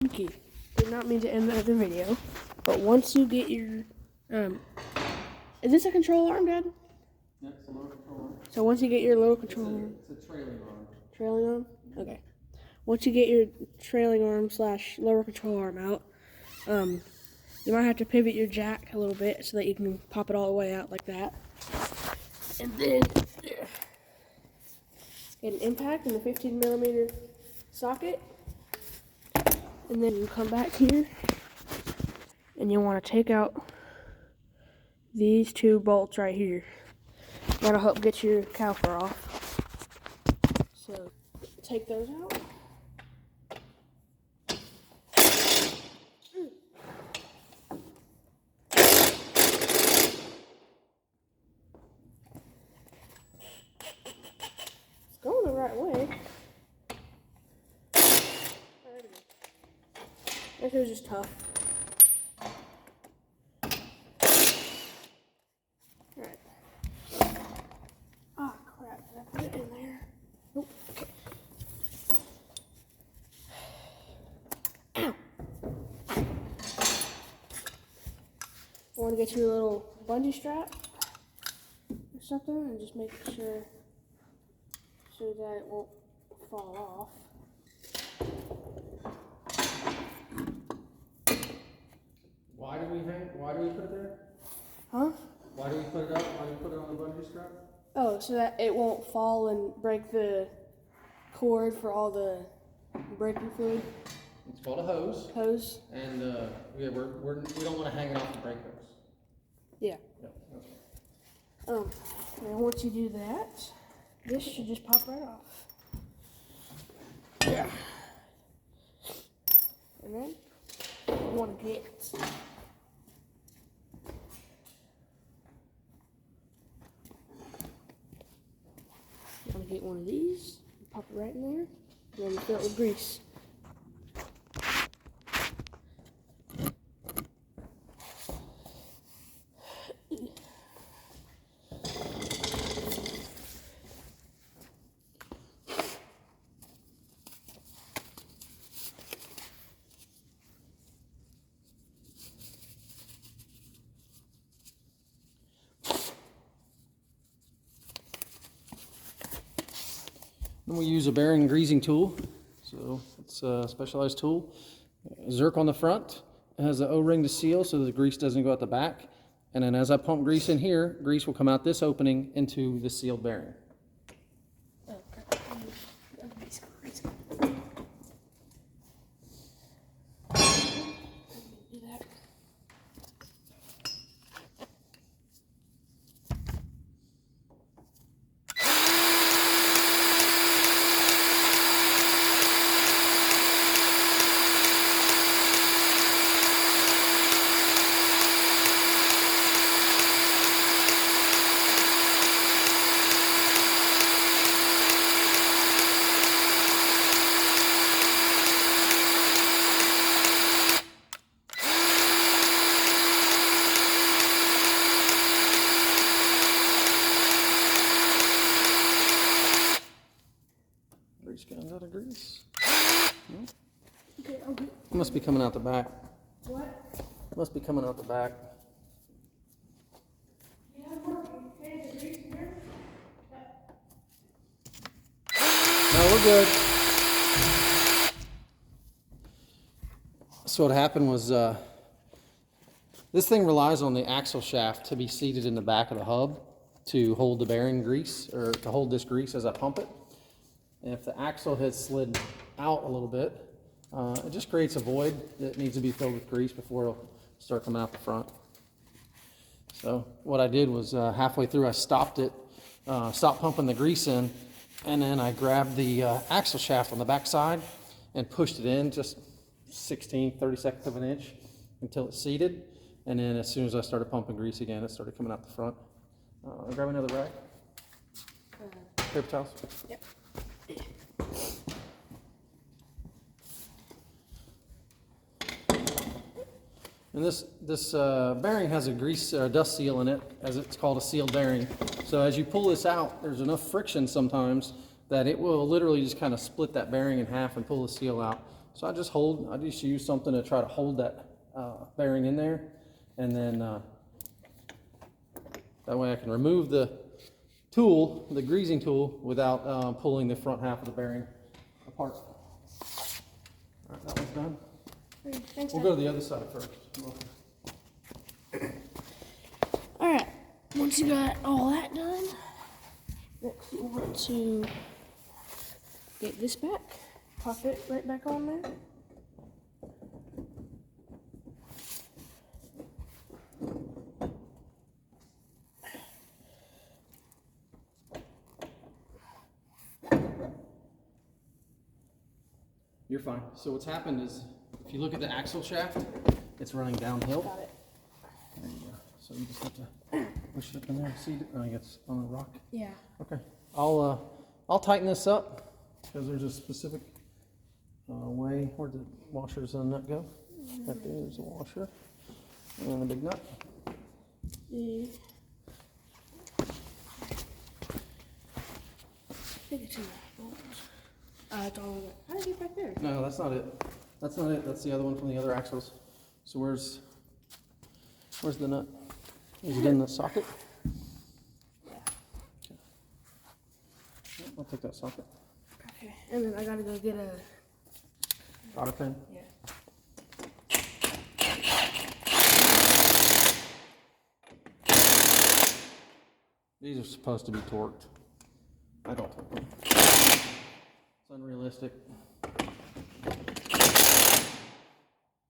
Okay, did not mean to end the video, but once you get your, is this a control arm, Dad? Yeah, it's a lower control arm. So once you get your lower control arm. It's a trailing arm. Trailing arm? Okay. Once you get your trailing arm / lower control arm out, you might have to pivot your jack a little bit so that you can pop it all the way out like that. And then get an impact in the 15mm socket. And then you come back here and you want to take out these 2 bolts right here. That'll help get your caliper off. So take those out. It's going the right way. This was just tough. Alright. Ah, crap. Did I put it in there? Nope. Okay. Ow. I want to get you a little bungee strap or something and just make sure so that it won't fall off. Why do we put it there? Huh? Why do we put it up? Why do we put it on the bungee strap? Oh, so that it won't fall and break the cord for all the braking fluid. It's called a hose. Hose. And we don't want to hang it off the brake hose. Yeah. Yep, that's right. And once you do that, this should just pop right off. Yeah. And then you want to get one of these, pop it right in there, and then fill it with grease. Then we use a bearing greasing tool. So it's a specialized tool. Zerk on the front. It has the O-ring to seal so the grease doesn't go out the back. And then as I pump grease in here, grease will come out this opening into the sealed bearing. Guns out of grease. No? Okay, okay. It must be coming out the back. What? It must be coming out the back. Yeah, working. Hey, the grease here? No, we're good. So what happened was this thing relies on the axle shaft to be seated in the back of the hub to hold the bearing grease, or to hold this grease as I pump it. And if the axle has slid out a little bit, it just creates a void that needs to be filled with grease before it'll start coming out the front. So what I did was halfway through I stopped pumping the grease in, and then I grabbed the axle shaft on the back side and pushed it in just 30 seconds of an inch until it's seated. And then as soon as I started pumping grease again, it started coming out the front. Grab another rag. Paper towels. Yep. And this bearing has a grease dust seal in it, as it's called a sealed bearing. So as you pull this out, there's enough friction sometimes that it will literally just kind of split that bearing in half and pull the seal out. So I just use something to try to hold that bearing in there, and then that way I can remove the tool, the greasing tool, without pulling the front half of the bearing apart. All right, that one's done. Okay, thanks, We'll go to the other side first. All right, once you got all that done, next you want to get this back, pop it right back on there. You're fine. So what's happened is, if you look at the axle shaft, it's running downhill. Got it. There you go. So you just have to push it in there. See, I think it's on the rock. Yeah. Okay. I'll tighten this up because there's a specific way where the washers and nut go. Right there's a washer and a big nut. I think it's in the bolts. It's all of it. How did you get back there? No, that's not it. That's not it. That's the other one from the other axles. So where's the nut? Is it in the socket? Yeah. Okay. I'll take that socket. Okay, and then I gotta go get a Cotter pin. yeah. These are supposed to be torqued. I don't torque them. It's unrealistic.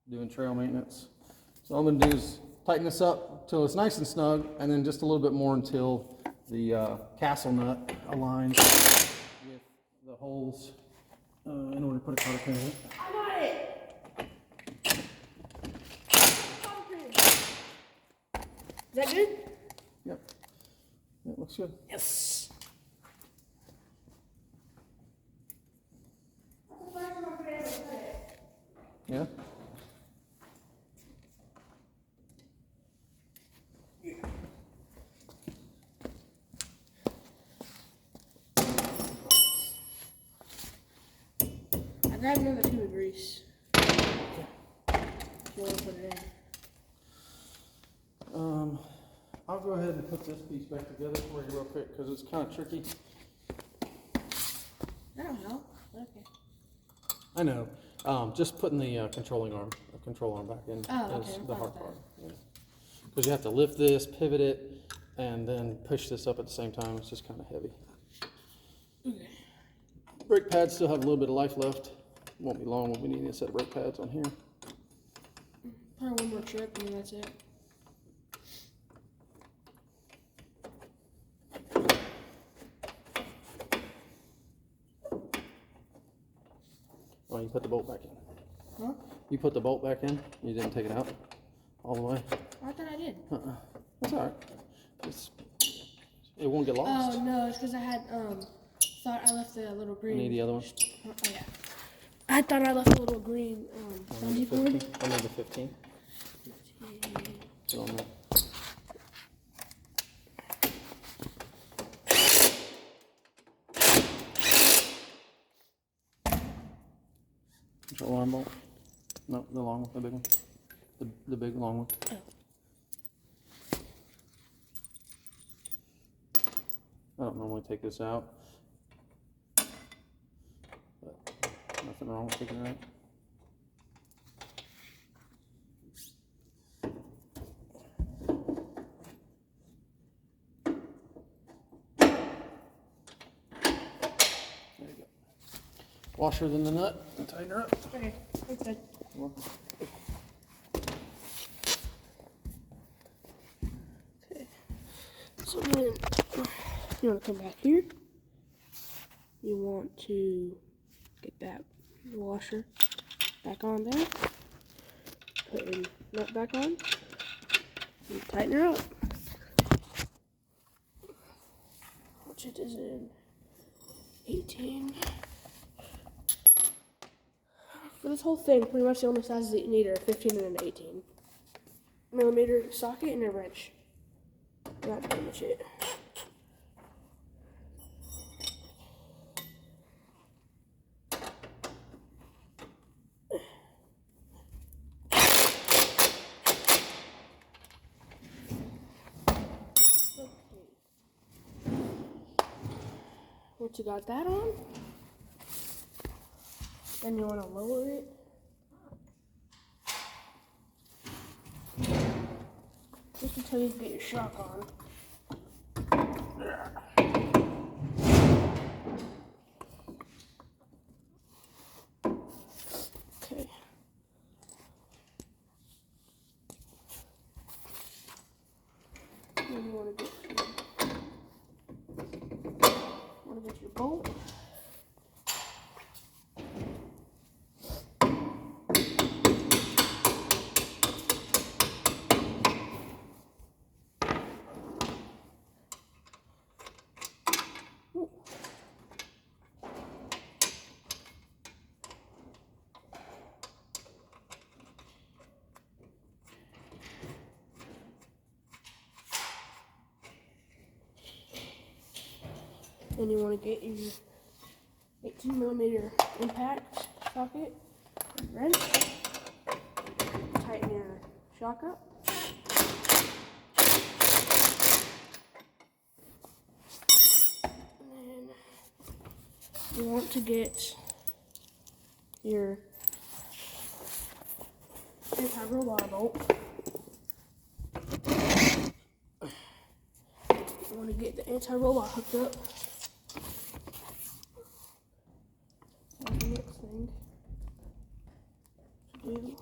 Doing trail maintenance. So all I'm gonna do is tighten this up until it's nice and snug, and then just a little bit more until the castle nut aligns with the holes in order to put a cotter pin in it. I got it! Is that good? Yep. That looks good. Yes. Yeah? I grabbed another tube of grease. If you want to put it in. I'll go ahead and put this piece back together for you real quick because it's kind of tricky. I don't know. Okay. I know. Just putting the control arm back in Oh, is okay, the I'm hard fine part. Because you have to lift this, pivot it, and then push this up at the same time. It's just kind of heavy. Okay. Brake pads still have a little bit of life left. Won't be long when we need a set of brake pads on here. Probably one more trip and then that's it. Oh, you put the bolt back in. Huh? You put the bolt back in? You didn't take it out all the way? I thought I did. That's all right. It won't get lost. Oh no, it's because I had thought I left the little green. Need the other one? Oh yeah. I thought I left the little green bungee cord. I need the 15. Put on that. Control arm bolt? No, the long one, the big one. The big long one. Oh. I don't normally take this out, but nothing wrong with taking it out. There you go. Wash her in the nut and tighten her up. Okay, thanks, Dad. You're welcome. Okay. So then you want to come back here. You want to get that washer back on there. Put your nut back on. And tighten her up. Which it is in 18. For this whole thing, pretty much the only sizes that you need are a 15 and an 18 millimeter socket and a wrench. And that's pretty much it. Once you got that on, then you want to lower it. Just until you get your shock on. Okay. Then you want to get your bolt. Then you want to get your 18mm impact socket, wrench, tighten your shock up. And then you want to get your anti-roll bar bolt. You want to get the anti-roll bar hooked up. That's the next thing to do.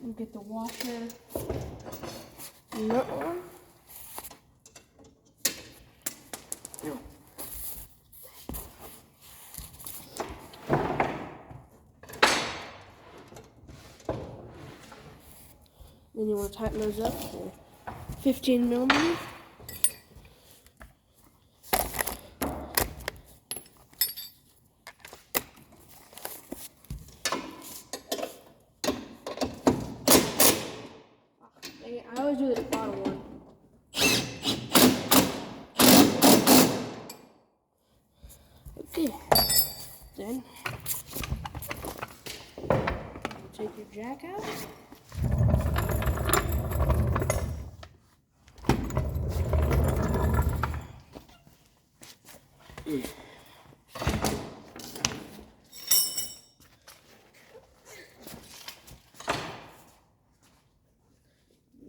You get the washer nut on. Then you want to tighten those up for 15mm. I always do the bottom one. Okay, then take your jack out.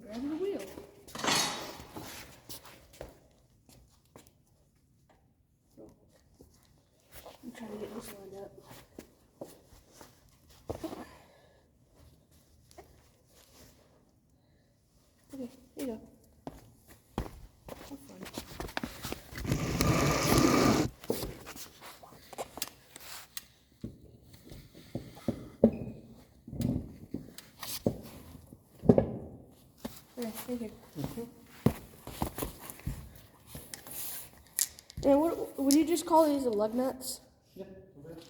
Grab the wheel. I'm trying to get this lined up. Okay, here you go. Have fun. Okay, thank you. And what would you just call these the lug nuts? Yeah.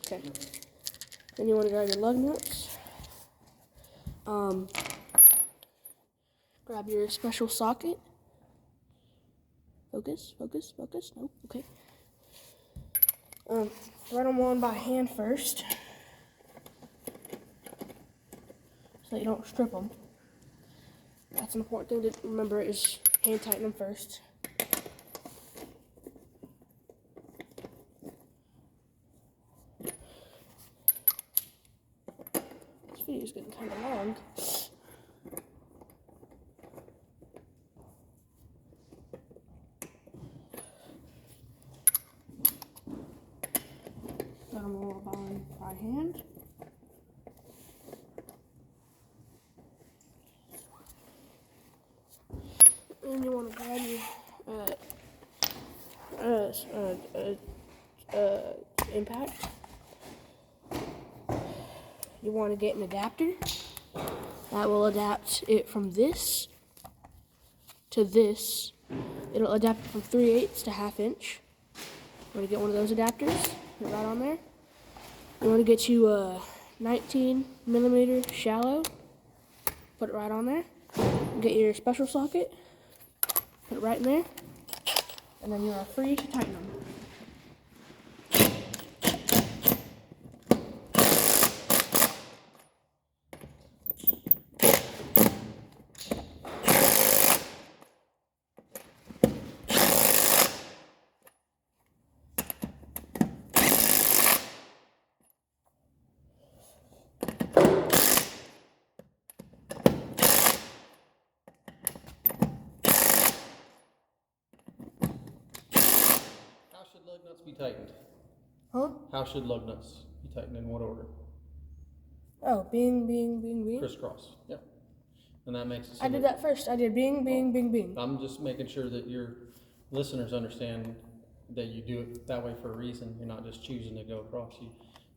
Okay. Then you want to grab your lug nuts. Grab your special socket. Focus, focus, focus. Nope. Okay. Thread them on by hand first, so you don't strip them. That's an important thing to remember, is hand tighten them first. This video is getting kind of long. Got them all on by hand. And you want to grab your impact. You want to get an adapter that will adapt it from this to this. It'll adapt from 3/8 to 1/2 inch. You want to get one of those adapters. Put it right on there. You want to get you 19 millimeter shallow. Put it right on there. Get your special socket. Put it right in there. And then you are free to tighten them. How should lug nuts be tightened? Huh? How should lug nuts be tightened, in what order? Oh, bing. Crisscross. Yep. And that makes it so I did that first. I did bing. I'm just making sure that your listeners understand that you do it that way for a reason. You're not just choosing to go across.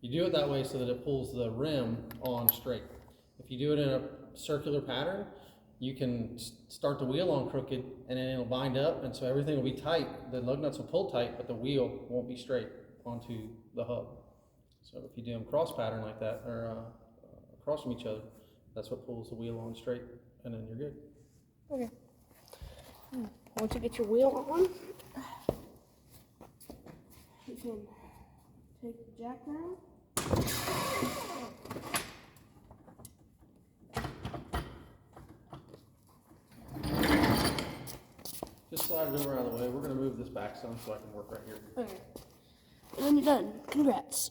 You do it that way so that it pulls the rim on straight. If you do it in a circular pattern, you can start the wheel on crooked and then it'll bind up, and so everything will be tight. The lug nuts will pull tight, but the wheel won't be straight onto the hub. So if you do them cross pattern like that, or across from each other, that's what pulls the wheel on straight, and then you're good. Okay. Once you get your wheel on, you can take the jack down. Just slide it over out of the way. We're going to move this back some so I can work right here. Okay. And then you're done. Congrats.